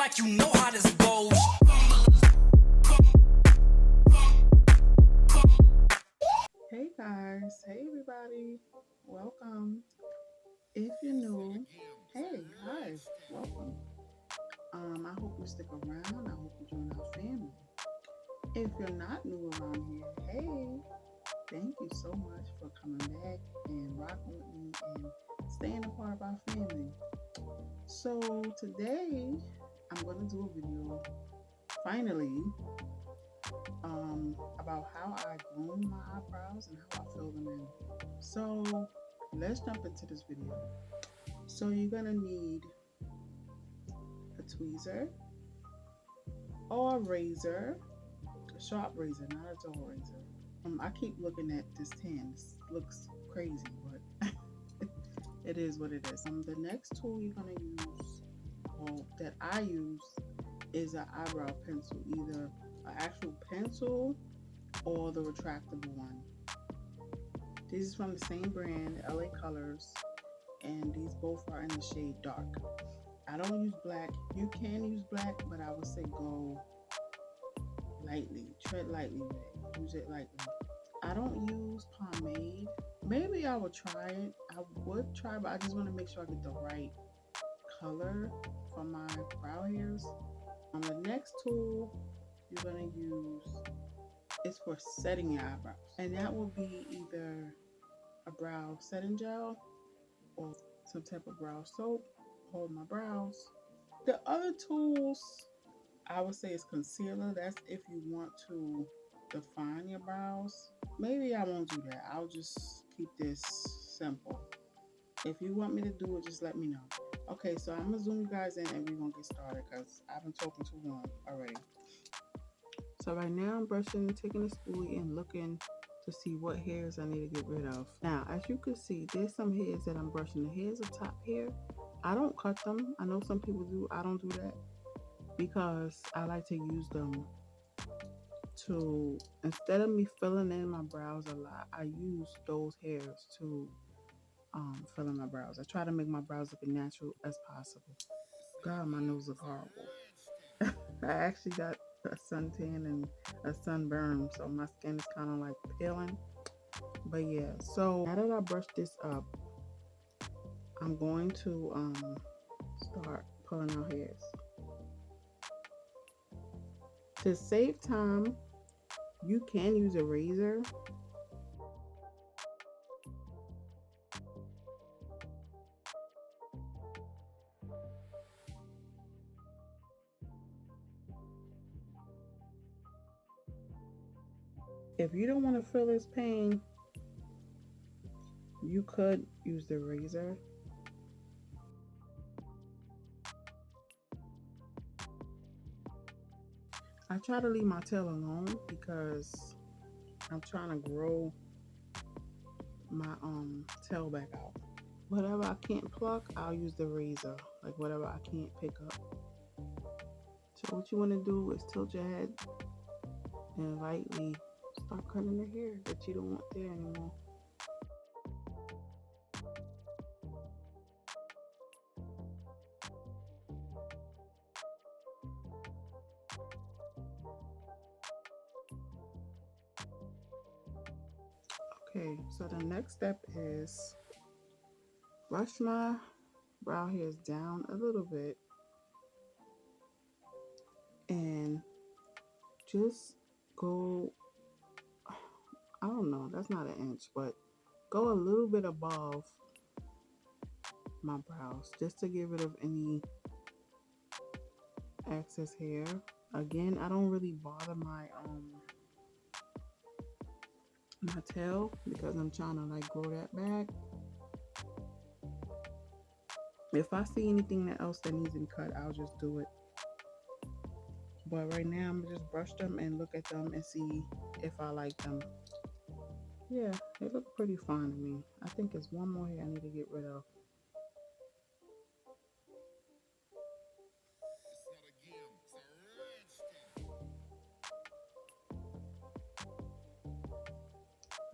like you know how this goes. Hey guys, hey everybody, welcome. If you're new, hey, hi, welcome. I hope you stick around. I hope you join our family. If you're not new around here, hey, thank you so much for coming back and rocking with me and staying a part of our family. So today I'm gonna do a video finally about how I groom my eyebrows and how I fill them in. So let's jump into this video. So you're gonna need a tweezer or a razor, a sharp razor, not a dull razor. I keep looking at this tan. This looks crazy, but it is what it is. The next tool you're gonna use, or that I use, is an eyebrow pencil, either an actual pencil or the retractable one. This is from the same brand, LA Colors, and these both are in the shade dark. I don't use black. You can use black, but I would say go lightly. Tread lightly with it. Use it lightly. I don't use pomade. Maybe I would try it. I would try, but I just want to make sure I get the right color for my brow hairs. The next tool you're going to use is for setting your eyebrows. And that will be either a brow setting gel or some type of brow soap. Hold my brows. The other tools I would say is concealer. That's if you want to define your brows. Maybe I won't do that. I'll just keep this simple. If you want me to do it, just let me know. Okay, so I'm gonna zoom you guys in and we're gonna get started because I've been talking too long already. So right now I'm brushing, taking the spoolie and looking to see what hairs I need to get rid of. Now, as you can see, there's some hairs that I'm brushing. The hairs of top here, I don't cut them. I know some people do. I don't do that because I like to use them to, instead of me filling in my brows a lot, I use those hairs to fill in my brows. I try to make my brows look as natural as possible. God, my nose look horrible. I actually got a suntan and a sunburn, so my skin is kind of like peeling. But yeah, so now that I brush this up, I'm going to start pulling out hairs. To save time, you can use a razor. If you don't want to feel this pain, you could use the razor. I try to leave my tail alone because I'm trying to grow my tail back out. Whatever I can't pluck, I'll use the razor. Like whatever I can't pick up. So what you want to do is tilt your head and lightly start cutting the hair that you don't want there anymore. Okay, so the next step is brush my brow hairs down a little bit and just go, I don't know, that's not an inch, but go a little bit above my brows just to get rid of any excess hair. Again, I don't really bother my tail because I'm trying to like grow that back. If I see anything else that needs to be cut, I'll just do it. But right now, I'm gonna just brush them and look at them and see if I like them. Yeah, they look pretty fine to me. I think there's one more hair I need to get rid of.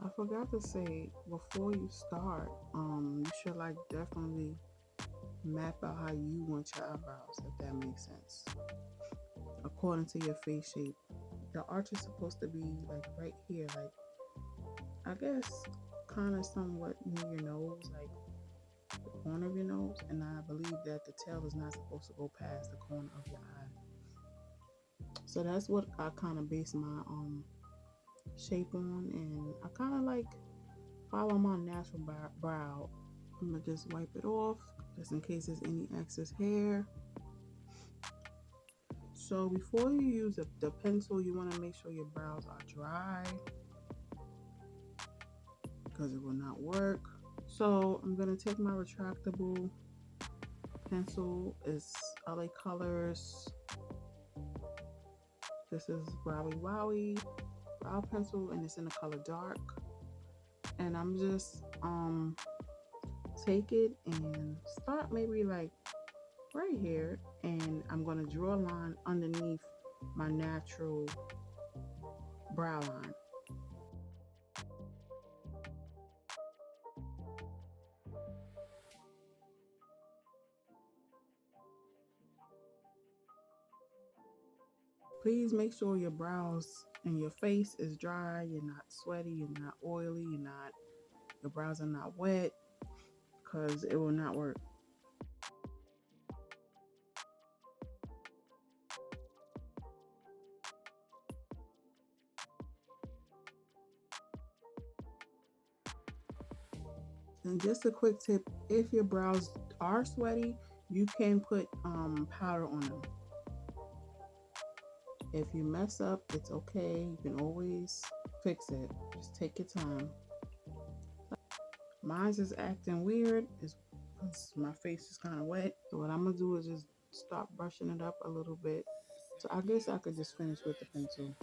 I forgot to say, before you start, you should like definitely map out how you want your eyebrows, if that makes sense, according to your face shape. The arch is supposed to be like right here, like I guess kind of somewhat near your nose, like the corner of your nose. And I believe that the tail is not supposed to go past the corner of your eye. So that's what I kind of base my shape on, and I kind of like follow my natural brow. I'm gonna just wipe it off just in case there's any excess hair. So before you use the pencil, you want to make sure your brows are dry because it will not work. So I'm gonna take my retractable pencil. It's LA Colors. This is Browy Wowie brow pencil, and it's in the color dark. And I'm just take it and start maybe like right here, and I'm gonna draw a line underneath my natural brow line. Please make sure your brows and your face is dry. You're not sweaty, you're not oily, your brows are not wet, because it will not work. And just a quick tip, if your brows are sweaty, you can put powder on them. If you mess up, it's okay. You can always fix it. Just take your time. Mine's is acting weird. It's because my face is kind of wet. So what I'm gonna do is just start brushing it up a little bit. So I guess I could just finish with the pencil.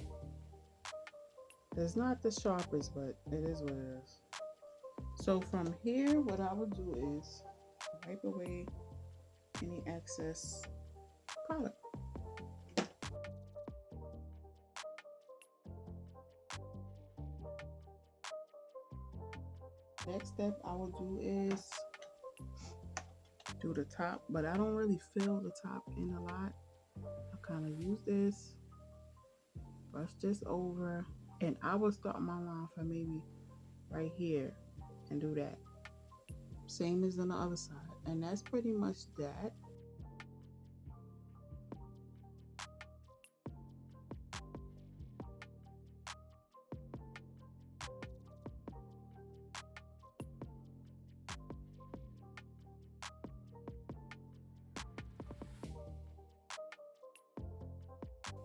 It's not the sharpest, but it is what it is. So from here, what I would do is wipe away any excess product. Next step I will do is do the top, but I don't really fill the top in a lot. I kind of use this, brush this over, and I will start my line from maybe right here and do that. Same as on the other side. And that's pretty much that.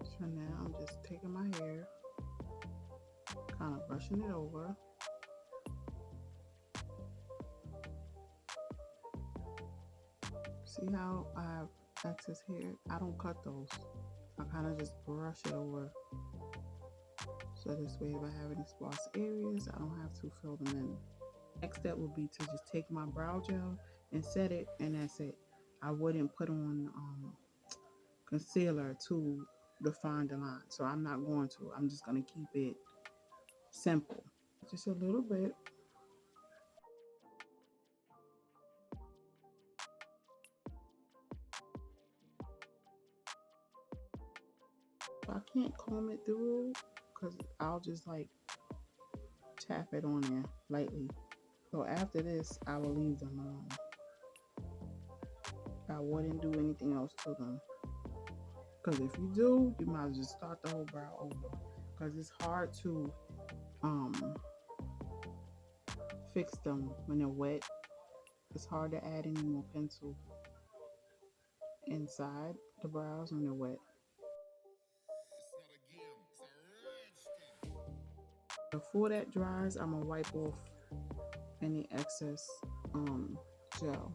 So now I'm just taking my hair, kind of brushing it over. See how I have excess hair? I don't cut those. I kind of just brush it over. So this way, if I have any sparse areas, I don't have to fill them in. Next step would be to just take my brow gel and set it, and that's it. I wouldn't put on concealer to define the line. So I'm not going to. I'm just going to keep it simple. Just a little bit. I can't comb it through because I'll just like tap it on there lightly. So after this, I will leave them alone. I wouldn't do anything else to them. Because if you do, you might as well just start the whole brow over. Because it's hard to um, fix them when they're wet. It's hard to add any more pencil inside the brows when they're wet. Before that dries, I'm gonna wipe off any excess gel.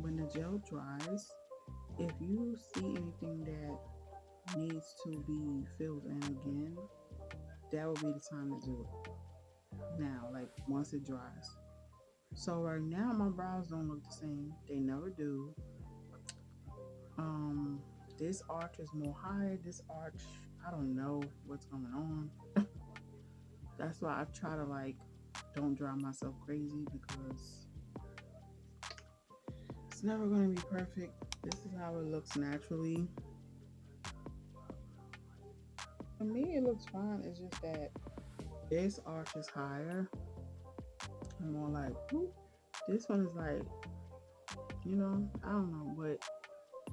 When the gel dries, if you see anything that needs to be filled in again, that would be the time to do it. Now, like once it dries. So right now my brows don't look the same. They never do. Um, this arch is more higher. This arch, I don't know what's going on. That's why I try to like don't drive myself crazy because it's never going to be perfect. This is how it looks naturally. For me, it looks fine. It's just that this arch is higher and more like, whoop. This one is like, I don't know. But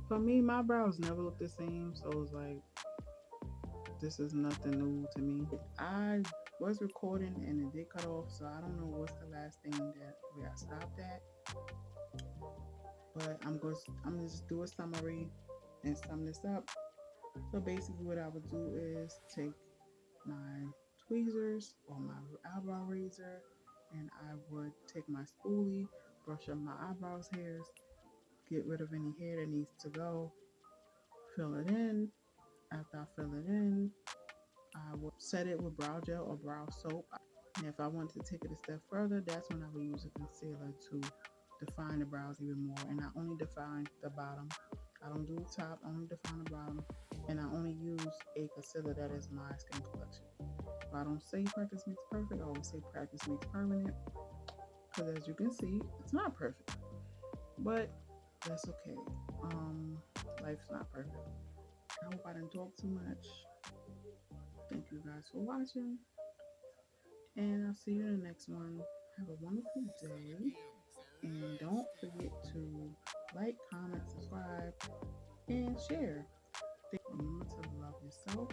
for me, my brows never look the same. So it's like, this is nothing new to me. I was recording and it did cut off. So I don't know what's the last thing that we got stopped at. But I'm gonna just do a summary and sum this up. So basically, what I would do is take my tweezers or my eyebrow razor, and I would take my spoolie, brush up my eyebrows hairs, get rid of any hair that needs to go, fill it in. After I fill it in, I will set it with brow gel or brow soap. And if I wanted to take it a step further, that's when I would use a concealer to define the brows even more. And I only define the bottom. I don't do the top, I only define the bottom. And I only use a concealer that is my skin complexion. If I don't say practice makes perfect, I always say practice makes permanent. Because as you can see, it's not perfect. But that's okay. Life's not perfect. I hope I didn't talk too much. Thank you guys for watching. And I'll see you in the next one. Have a wonderful day. And don't forget to like, comment, subscribe, and share. Remember to love yourself